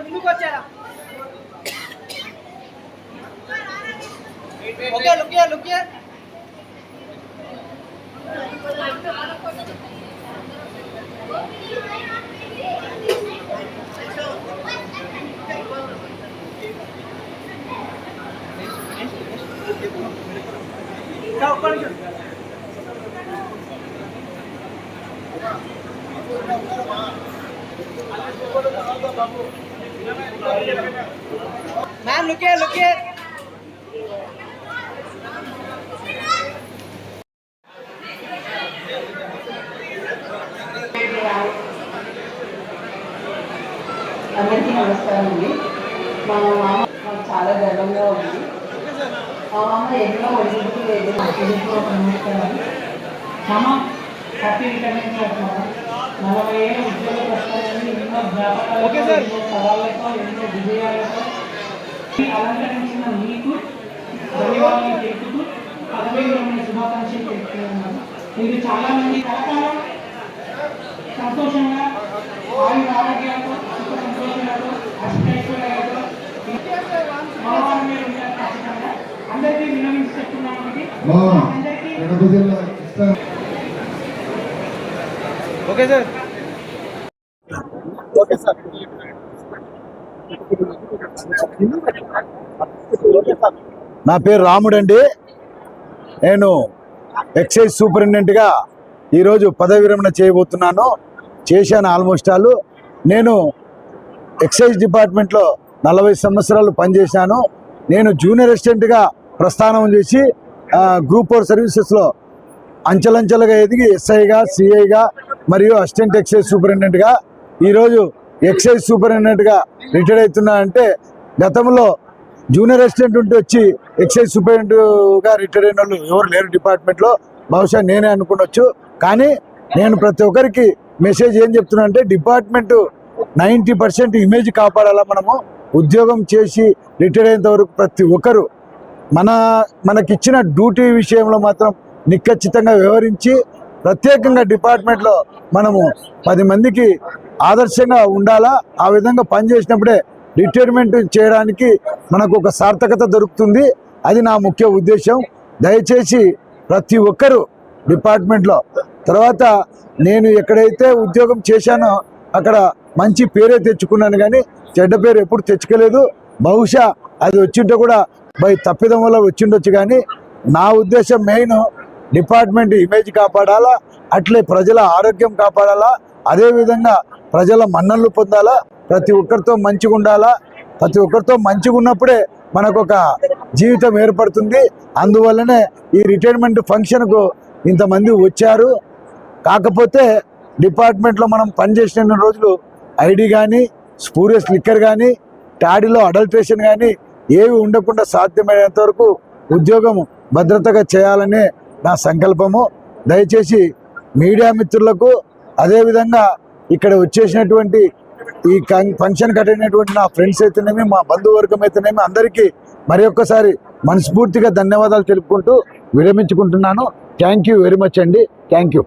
ముందుకు వచ్చారా? Okay look here ma'am लुकिए అందరికీ నమస్కారం అండి. మా మామ మాకు చాలా గర్వంగా ఉంది. మా మామ ఎన్నో ఒడిదుడుకు లేదు నమస్కారం. మామ హ్యాపీ రిటైర్మెంట్ మామ. 40 ఏళ్ళ ఉద్యోగ ప్రస్థానాన్ని ఎన్నో జ్ఞాపకాలతో, ఎన్నో సవాళ్ళతో, ఎన్నో విజయాలతో అలంకరించిన మీకు ధన్యవాదాలు తెలుపుతూ పదవి విరమణ శుభాకాంక్షలు తెలుపుతున్నాను. మీరు చాలా మంది కలకాలం సంతోషంగా ఆయుర ఆరోగ్యాలతో సుఖ సంతోషాలతో అష్టైశ్వర్యాలతో మరోవారి మీద ఉంటారు. ఖచ్చితంగా అందరికీ వినమించి చెప్తున్నామండి. Okay sir. నా పేరు రాముడు అండి. నేను ఎక్సైజ్ సూపరింటెండెంట్గా ఈరోజు పదవి విరమణ చేయబోతున్నాను. చేశాను ఆల్మోస్ట్ ఆల్. నేను ఎక్సైజ్ డిపార్ట్మెంట్లో 40 సంవత్సరాలు పనిచేశాను. నేను జూనియర్ అసిస్టెంట్గా ప్రస్థానం చేసి గ్రూప్ 4 సర్వీసెస్లో అంచెలంచెలుగా ఎదిగి ఎస్ఐగా, సిఐగా మరియు అసిస్టెంట్ ఎక్సైజ్ సూపరింటెండెంట్గా ఈరోజు ఎక్సైజ్ సూపరింటెండెంట్గా రిటైర్ అవుతున్నా. అంటే గతంలో జూనియర్ అసిస్టెంట్ ఉంటే వచ్చి ఎక్సైజ్ సూపరింటెండెంట్గా రిటైర్ అయిన వాళ్ళు ఎవరు లేరు డిపార్ట్మెంట్లో. బహుశా నేనే అనుకోవచ్చు. కానీ నేను ప్రతి ఒక్కరికి మెసేజ్ ఏం చెప్తున్నా అంటే డిపార్ట్మెంట్ 90% ఇమేజ్ కాపాడాలా. మనము ఉద్యోగం చేసి రిటైర్ అయినంత వరకు ప్రతి ఒక్కరు మనకిచ్చిన డ్యూటీ విషయంలో మాత్రం నిఖచ్చితంగా వ్యవహరించి ప్రత్యేకంగా డిపార్ట్మెంట్లో మనము 10 మందికి ఆదర్శంగా ఉండాలా. ఆ విధంగా పనిచేసినప్పుడే రిటైర్మెంట్ చేయడానికి మనకు ఒక సార్థకత దొరుకుతుంది. అది నా ముఖ్య ఉద్దేశం. దయచేసి ప్రతి ఒక్కరూ డిపార్ట్మెంట్లో తర్వాత నేను ఎక్కడైతే ఉద్యోగం చేశానో అక్కడ మంచి పేరే తెచ్చుకున్నాను, కానీ చెడ్డ పేరు ఎప్పుడు తెచ్చుకోలేదు. బహుశా అది వచ్చింటే కూడా తప్పిదం వల్ల వచ్చిండొచ్చు. కానీ నా ఉద్దేశం మెయిన్ డిపార్ట్మెంట్ ఇమేజ్ కాపాడాలా, అట్లే ప్రజల ఆరోగ్యం కాపాడాలా, అదేవిధంగా ప్రజల మన్ననలు పొందాలా, ప్రతి ఒక్కరితో మంచిగా ఉండాలా. ప్రతి ఒక్కరితో మంచిగా ఉన్నప్పుడే మనకు ఒక జీవితం ఏర్పడుతుంది. అందువల్లనే ఈ రిటైర్మెంట్ ఫంక్షన్కు ఇంతమంది వచ్చారు. కాకపోతే డిపార్ట్మెంట్లో మనం పనిచేసిన రోజులు ఐడి కానీ, స్పూరియస్ లిక్కర్ కానీ, టాడీలో అడల్ట్రేషన్ కానీ ఏవి ఉండకుండా సాధ్యమైనంత వరకు ఉద్యోగం భద్రతగా చేయాలనే నా సంకల్పము. దయచేసి మీడియా మిత్రులకు, అదేవిధంగా ఇక్కడ వచ్చేసినటువంటి ఈ ఫంక్షన్కి అటెండ్ అయినటువంటి నా ఫ్రెండ్స్ అయితేనేమి, మా బంధువర్గం అయితేనేమి అందరికీ మరి ఒక్కసారి మనస్ఫూర్తిగా ధన్యవాదాలు తెలుపుకుంటూ విరమించుకుంటున్నాను. థ్యాంక్ యూ వెరీ మచ్ అండి. Thank you.